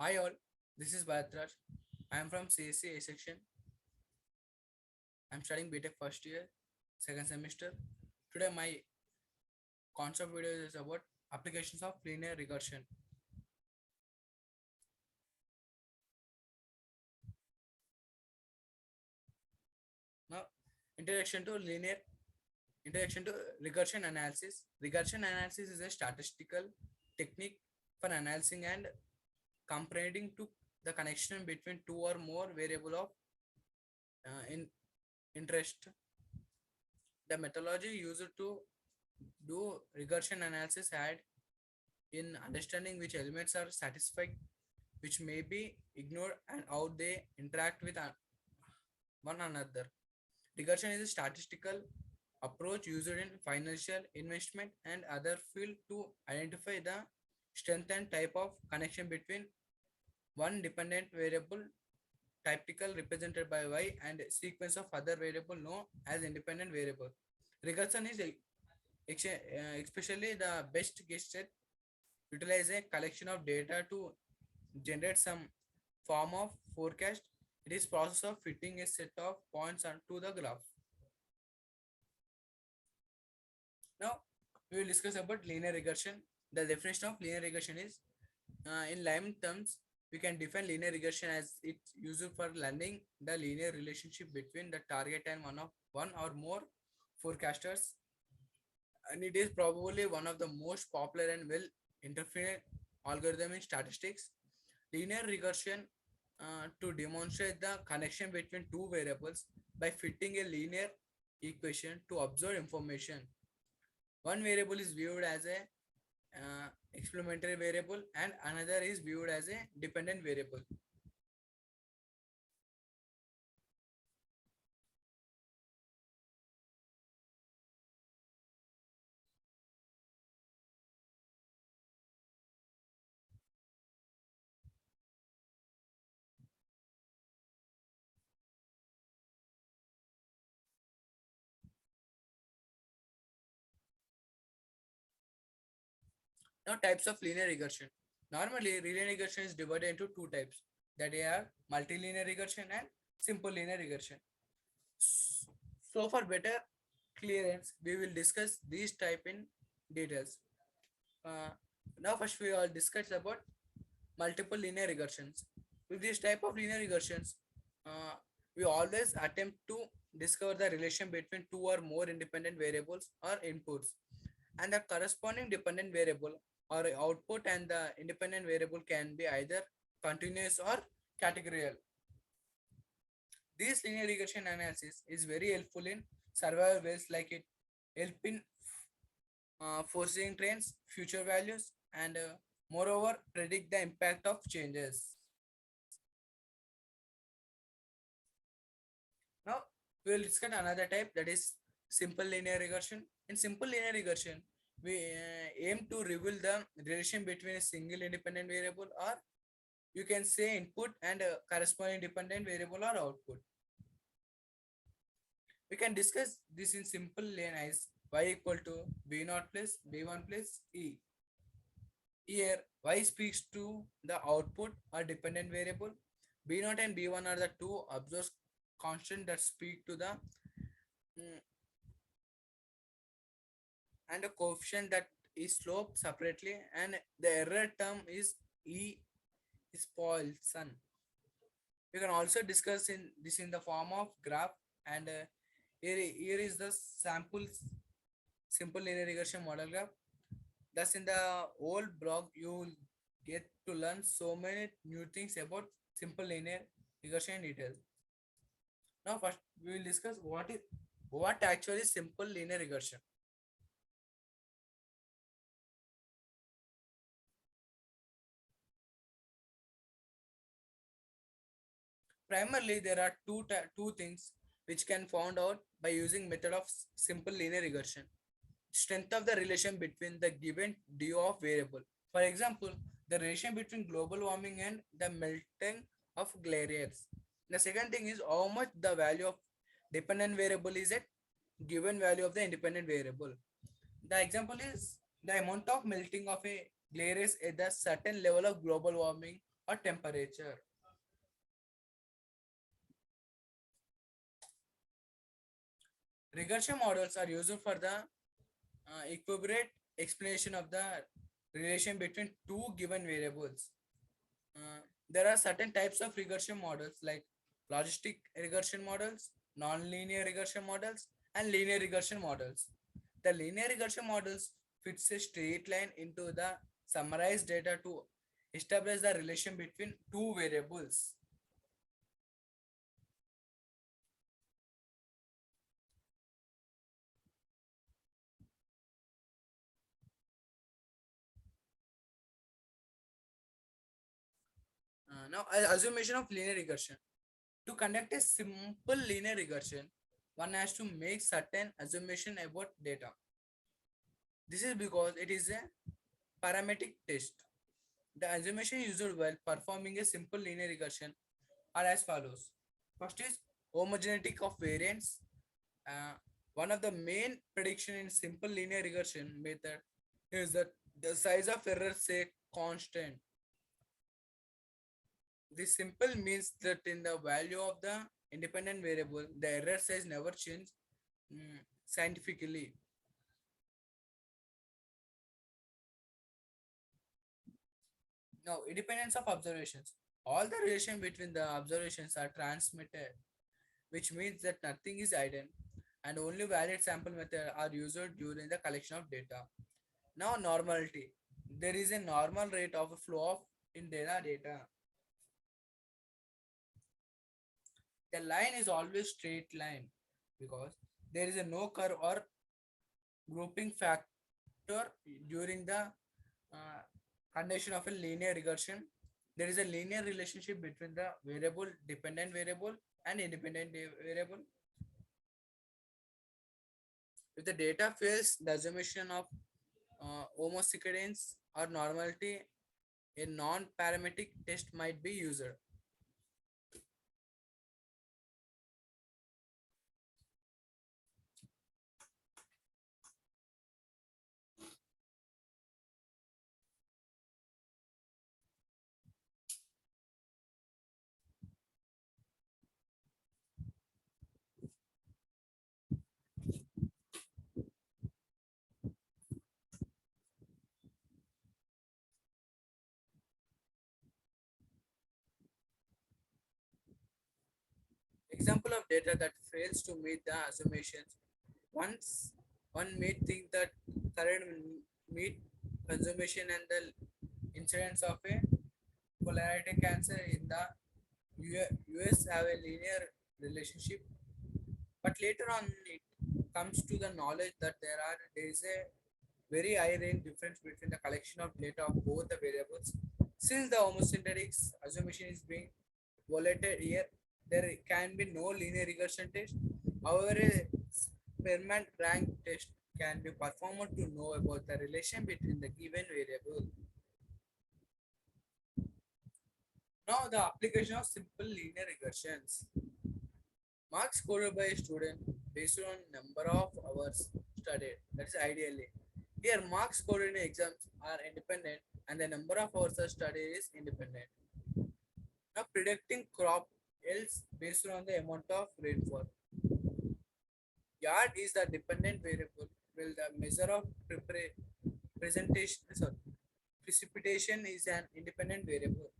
Hi all, this is Bhadraj. I am from CSC A section. I am studying BTech first year, second semester. Today my concept video is about applications of linear regression. Now, introduction to linear introduction to regression analysis. Regression analysis is a statistical technique for analyzing and comparing to the connection between two or more variable of in interest. The methodology used to do regression analysis had in understanding which elements are satisfied, which may be ignored, and how they interact with one another. Regression is a statistical approach used in financial investment and other field to identify the strength and type of connection between one dependent variable typical represented by y and sequence of other variable known as independent variable. Regression is especially the best guess set utilize a collection of data to generate some form of forecast. It is process of fitting a set of points onto the graph. Now we will discuss about linear regression. The definition of linear regression is in layman terms we can define linear regression as it's used for learning the linear relationship between the target and one or more forecasters, and it is probably one of the most popular and well interpreted algorithm in statistics. Linear regression to demonstrate the connection between two variables by fitting a linear equation to observe information. One variable is viewed as a experimental variable and another is viewed as a dependent variable. Now, types of linear regression. Normally, linear regression is divided into two types, that are multilinear regression and simple linear regression. So, for better clearance, we will discuss these type in details. Uh, Now, first we will discuss about multiple linear regressions. With this type of linear regressions, uh, we always attempt to discover the relation between two or more independent variables or inputs and the corresponding dependent variable or output, and the independent variable can be either continuous or categorical. This linear regression analysis is very helpful in survival ways like it help in foreseeing trends, future values, and moreover predict the impact of changes. Now we will discuss another type, that is simple linear regression. In simple linear regression, we aim to reveal the relation between a single independent variable, or you can say input, and a corresponding dependent variable or output. We can discuss this in simple line as y equal to b naught plus b1 plus e. Here, y speaks to the output or dependent variable. B naught and B1 are the two observed constant that speak to the mm, and a coefficient that is slope separately, and the error term is E is Poisson. We can also discuss in this in the form of graph, and here is the samples simple linear regression model graph. Thus, in the whole blog, you will get to learn so many new things about simple linear regression in detail. Now, first we will discuss what actually is simple linear regression. Primarily, there are two things which can found out by using method of simple linear regression. Strength of the relation between the given d of variable. For example, the relation between global warming and the melting of glaciers. The second thing is how much the value of dependent variable is at given value of the independent variable. The example is the amount of melting of a glaciers at a certain level of global warming or temperature. Regression models are used for the equivalent explanation of the relation between two given variables. There are certain types of regression models like logistic regression models, non-linear regression models, and linear regression models. The linear regression models fits a straight line into the summarized data to establish the relation between two variables. Now, assumption of linear regression. To conduct a simple linear regression, one has to make certain assumption about data. This is because it is a parametric test. The assumption used while performing a simple linear regression are as follows. First is homogeneity of variance. Uh, One of the main prediction in simple linear regression method is that the size of error say constant. This simple means that in the value of the independent variable, the error size never change scientifically. Now, independence of observations. All the relation between the observations are transmitted, which means that nothing is hidden and only valid sample methods are used during the collection of data. Now, normality. There is a normal rate of flow of in data. The line is always straight line because there is a no curve or grouping factor during the uh, condition of a linear regression. There is a linear relationship between the variable, dependent variable, and independent variable. If the data fails the assumption of homosequence or normality, a non-parametric test might be used. Example of data that fails to meet the assumptions. Once one may think that current meat consumption and the incidence of a polarity cancer in the US have a linear relationship, but later on it comes to the knowledge that there is a very high range difference between the collection of data of both the variables. Since the homosynthetic assumption is being violated here, there can be no linear regression test. However, a Spearman rank test can be performed to know about the relation between the given variable. Now, the application of simple linear regressions. Marks scored by a student based on number of hours studied. That is ideally. Here, marks scored in exams are independent and the number of hours studied is independent. Now, predicting crop yields based on the amount of rainfall. Yard is the dependent variable, while the measure of precipitation is an independent variable.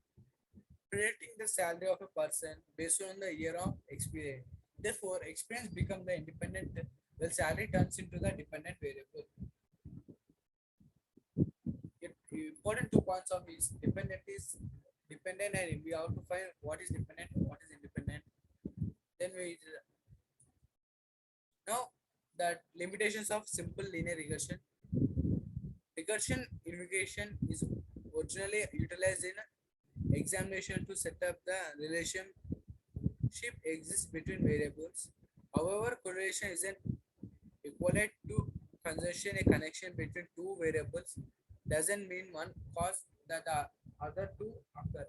Predicting the salary of a person based on the year of experience. Therefore, experience becomes the independent, while salary turns into the dependent variable. Important 2 points of is dependent is dependent, and we have to find what is dependent and what is independent. Then we now that limitations of simple linear regression. Regression invocation is originally utilized in examination to set up the relationship exists between variables. However, correlation isn't equivalent to conjunction. A connection between two variables doesn't mean one cause that the other two occur.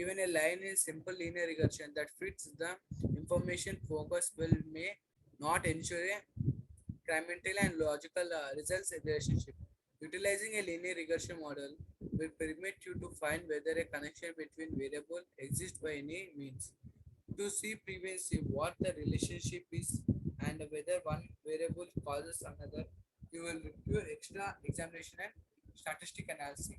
Even a line in simple linear regression that fits the information focus will may not ensure a incremental and logical results relationship. Utilizing a linear regression model will permit you to find whether a connection between variable exists by any means. To see previously what the relationship is and whether one variable causes another, you will require extra examination and statistic analysis.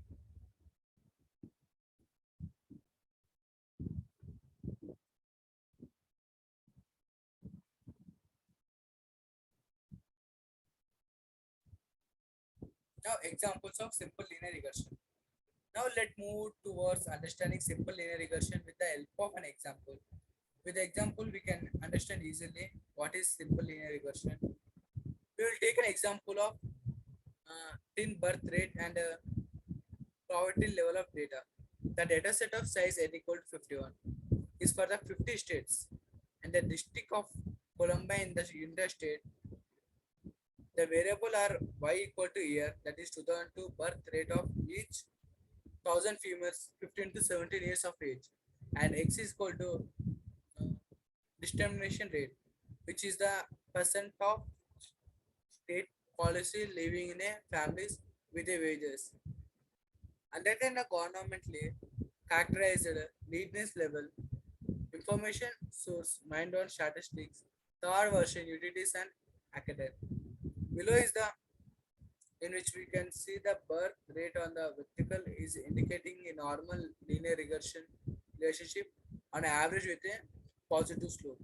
Now, examples of simple linear regression. Now, let's move towards understanding simple linear regression with the help of an example. With the example, we can understand easily what is simple linear regression. We will take an example of teen birth rate and poverty level of data. The data set of size n equal to 51 is for the 50 states and the district of Columbia in the interstate. The variable are y equal to year, that is 2002 birth rate of each 1000 females 15 to 17 years of age, and x is equal to uh, discrimination rate, which is the percent of state policy living in a families with a wages. Under the governmentally characterized needness level, information source mind on statistics, third version utilities and academic. Below is the in which we can see the birth rate on the vertical is indicating a normal linear regression relationship on average with a positive slope.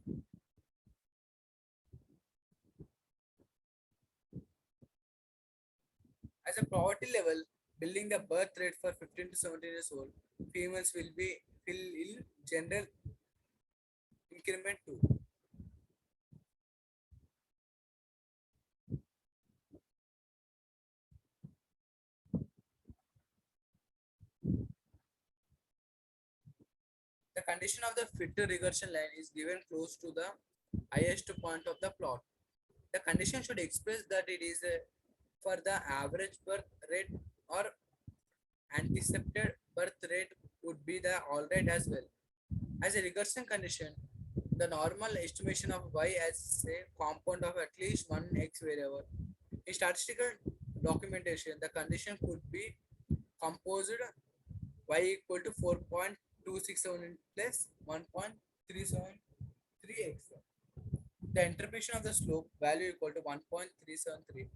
As a poverty level, building the birth rate for 15 to 17 years old, females will in general increment too. The condition of the fit regression line is given close to the highest point of the plot. The condition should express that it is for the average birth rate or anticipated birth rate would be the alright as well. As a regression condition, the normal estimation of y as a compound of at least one x variable. In statistical documentation, the condition could be composed y equal to 4.267 plus 1.373x. The interpretation of the slope value equal to 1.373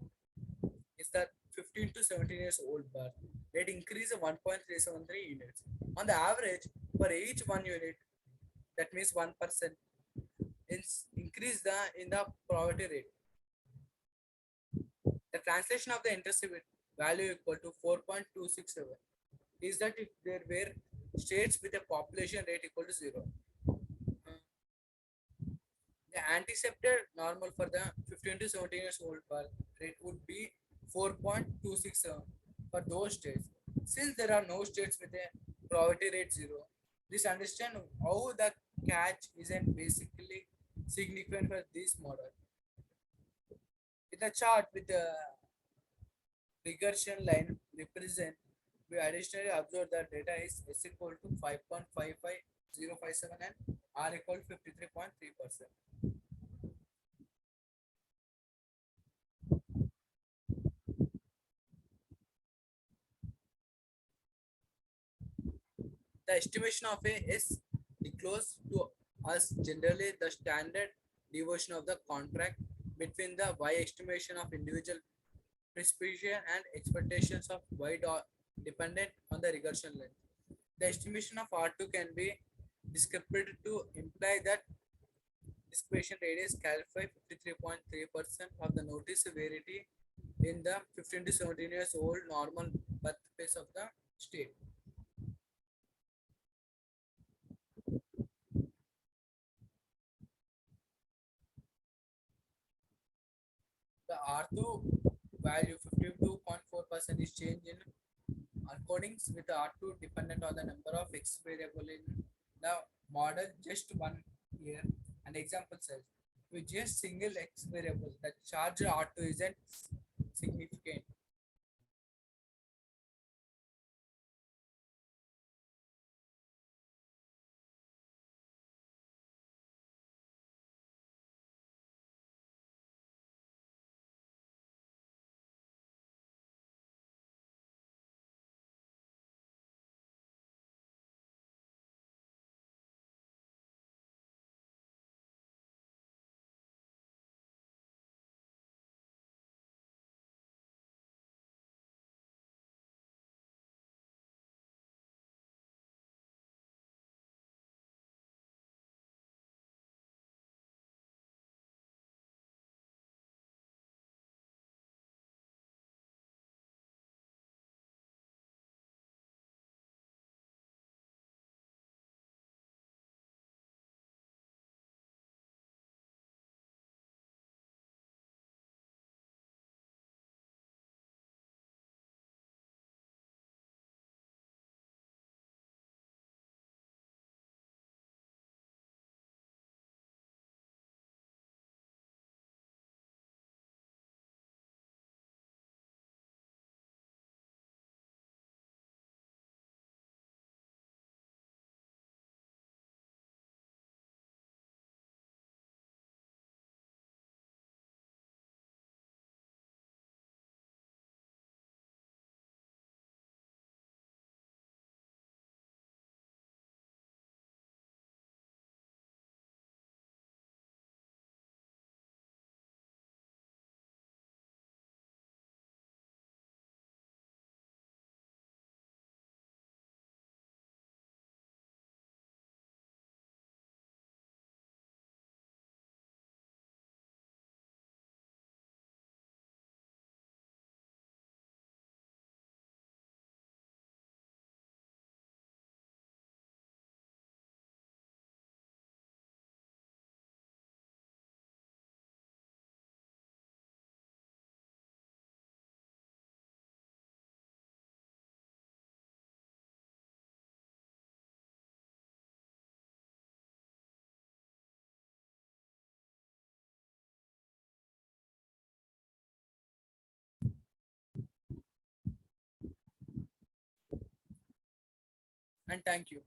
is that 15 to 17 years old birth rate increase of 1.373 units. On the average, for each one unit, that means 1%, increase the in the poverty rate. The translation of the intercept value equal to 4.267 is that if there were states with a population rate equal to 0, the anticipated normal for the 15 to 17 years old birth rate would be 4.267 for those states. Since there are no states with a poverty rate 0, this understand how the catch isn't basically significant for this model. In the chart with the regression line represent, we additionally observe that data is S equal to 5.55057 and R equal to 53.3%. The estimation of a S disclosed to us generally the standard deviation of the contract between the Y estimation of individual precipitation and expectations of Y dependent on the regression length. The estimation of R2 can be described to imply that dissipation radius clarify 53.3% of the notice severity in the 15 to 17 years old normal birthplace of the state. The R2 value 52.4% is changed in accordance with the R2 dependent on the number of X variable in the model just 1 year. An example says with just single X variable the charge R2 isn't significant. and thank you.